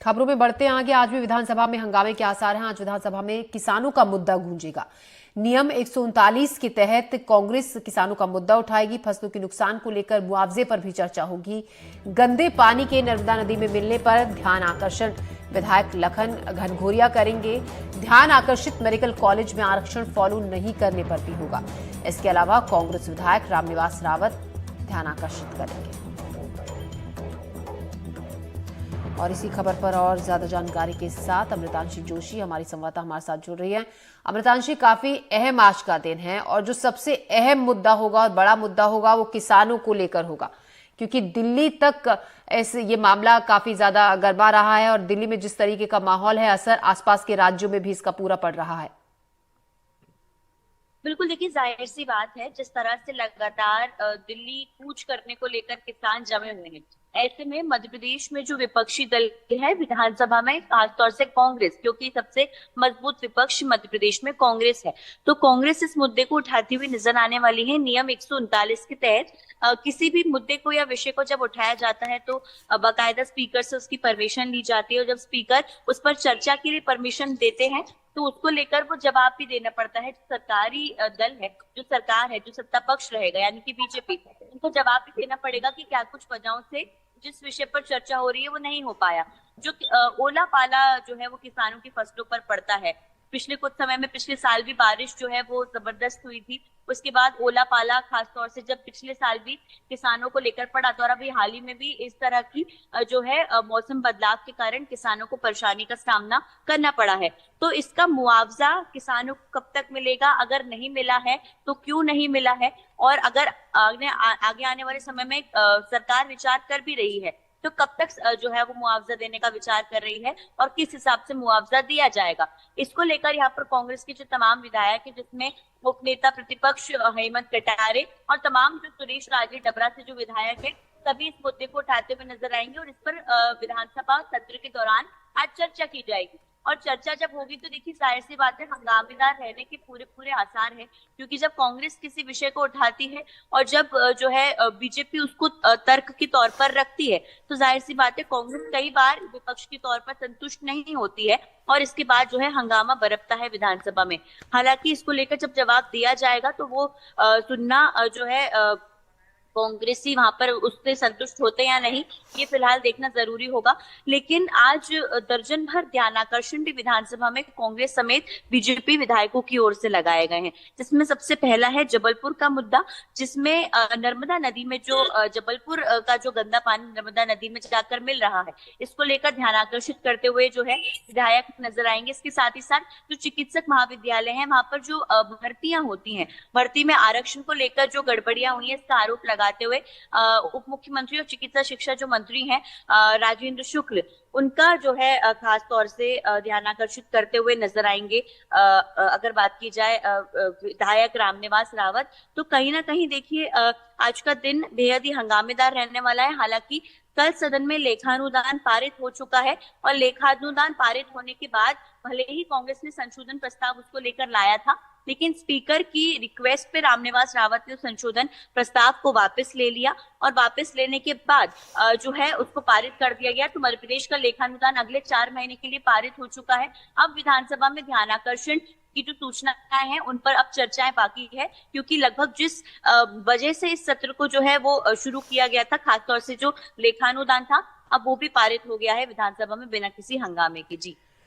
खबरों में बढ़ते हैं आगे। आज भी विधानसभा में हंगामे के आसार हैं। आज विधानसभा में किसानों का मुद्दा गूंजेगा। नियम 139 के तहत कांग्रेस किसानों का मुद्दा उठाएगी। फसलों के नुकसान को लेकर मुआवजे पर भी चर्चा होगी। गंदे पानी के नर्मदा नदी में मिलने पर ध्यान आकर्षण विधायक लखन घनघोरिया करेंगे। ध्यान आकर्षित मेडिकल कॉलेज में आरक्षण फॉलो नहीं करने पर भी होगा। इसके अलावा कांग्रेस विधायक रामनिवास रावत ध्यान आकर्षित करेंगे। और इसी खबर पर और ज्यादा जानकारी के साथ अमृतांशी जोशी हमारी संवाददाता हमारे साथ जुड़ रही है। अमृतांशी, काफी अहम आज का दिन है और जो सबसे अहम मुद्दा होगा और बड़ा मुद्दा होगा वो किसानों को लेकर होगा, क्योंकि दिल्ली तक ये मामला काफी ज्यादा गरमा रहा है और दिल्ली में जिस तरीके का माहौल है, असर आसपास के राज्यों में भी इसका पूरा पड़ रहा है। बिल्कुल, देखिए जाहिर सी बात है, जिस तरह से लगातार दिल्ली कूच करने को लेकर किसान जमे हुए हैं, ऐसे में मध्य प्रदेश में जो विपक्षी दल है विधानसभा में, खासतौर से कांग्रेस, क्योंकि सबसे मजबूत विपक्ष मध्य प्रदेश में कांग्रेस है, तो कांग्रेस इस मुद्दे को उठाती हुई नजर आने वाली है। नियम 139 के तहत किसी भी मुद्दे को या विषय को जब उठाया जाता है तो बाकायदा स्पीकर से उसकी परमिशन ली जाती है, और जब स्पीकर उस पर चर्चा के लिए परमिशन देते हैं तो उसको लेकर वो जवाब भी देना पड़ता है। जो सरकारी दल है, जो सरकार है, जो सत्ता पक्ष रहेगा यानी कि बीजेपी, उनको जवाब भी देना पड़ेगा कि क्या कुछ वजहों से जिस विषय पर चर्चा हो रही है वो नहीं हो पाया। जो ओला पाला जो है वो किसानों की फसलों पर पड़ता है। पिछले कुछ समय में, पिछले साल भी बारिश जो है वो जबरदस्त हुई थी, उसके बाद ओला पाला खासतौर से जब पिछले साल भी किसानों को लेकर पड़ा, तो और अभी हाल ही में भी इस तरह की जो है मौसम बदलाव के कारण किसानों को परेशानी का सामना करना पड़ा है। तो इसका मुआवजा किसानों को कब तक मिलेगा, अगर नहीं मिला है तो क्यों नहीं मिला है, और अगर आगे आने वाले समय में सरकार विचार कर भी रही है तो कब तक जो है वो मुआवजा देने का विचार कर रही है और किस हिसाब से मुआवजा दिया जाएगा, इसको लेकर यहाँ पर कांग्रेस के जो तमाम विधायक है, जिसमें उप नेता प्रतिपक्ष हेमंत कटारे और तमाम जो सुरेश राजे डबरा से जो विधायक है, सभी इस मुद्दे को उठाते हुए नजर आएंगे और इस पर विधानसभा सत्र के दौरान आज चर्चा की जाएगी। और चर्चा जब होगी तो देखिए जाहिर सी बात है, हंगामेदार रहने के पूरे पूरे आसार है, क्योंकि जब कांग्रेस किसी विषय को उठाती है और जब जो है बीजेपी उसको तर्क के तौर पर रखती है, तो जाहिर सी बात है कांग्रेस कई बार विपक्ष के तौर पर संतुष्ट नहीं होती है और इसके बाद जो है हंगामा बरपता है विधानसभा में। हालांकि इसको लेकर जब जवाब दिया जाएगा तो वो सुनना जो है कांग्रेसी वहां पर उससे संतुष्ट होते या नहीं, ये फिलहाल देखना जरूरी होगा। लेकिन आज दर्जन भर ध्यानाकर्षण भी विधानसभा में कांग्रेस समेत बीजेपी विधायकों की ओर से लगाए गए हैं, जिसमें सबसे पहला है जबलपुर का मुद्दा, जिसमें नर्मदा नदी में जो जबलपुर का जो गंदा पानी नर्मदा नदी में जाकर मिल रहा है, इसको लेकर ध्यान आकर्षित करते हुए जो है विधायक नजर आएंगे। इसके साथ ही साथ जो चिकित्सक महाविद्यालय है वहां पर जो भर्तियां होती हैं, भर्ती में आरक्षण को लेकर जो गड़बड़ियां हुई है, इसका आरोप लगाते हुए उप मुख्यमंत्री और चिकित्सा शिक्षा जो मंत्री हैं राजेंद्र शुक्ल, उनका जो है खास तौर से ध्यान आकर्षित करते हुए नजर आएंगे। अगर बात की जाए विधायक रामनिवास रावत, तो कहीं ना कहीं देखिए आज का दिन बेहद ही हंगामेदार रहने वाला है। हालांकि कल सदन में लेखानुदान पारित हो चुका है और लेखानुदान पारित होने के बाद भले ही कांग्रेस ने संशोधन प्रस्ताव उसको लेकर लाया था, लेकिन स्पीकर की रिक्वेस्ट पे रामनिवास रावत ने संशोधन प्रस्ताव को वापस ले लिया और वापस लेने के बाद जो है उसको पारित कर दिया गया। तो मध्य प्रदेश का लेखानुदान अगले 4 महीने के लिए पारित हो चुका है। अब विधानसभा में ध्यानाकर्षण की जो सूचनाएं हैं उन पर अब चर्चाएं बाकी है, क्योंकि लगभग जिस वजह से इस सत्र को जो है वो शुरू किया गया था, खासतौर से जो लेखानुदान था, अब वो भी पारित हो गया है विधानसभा में बिना किसी हंगामे के। जी।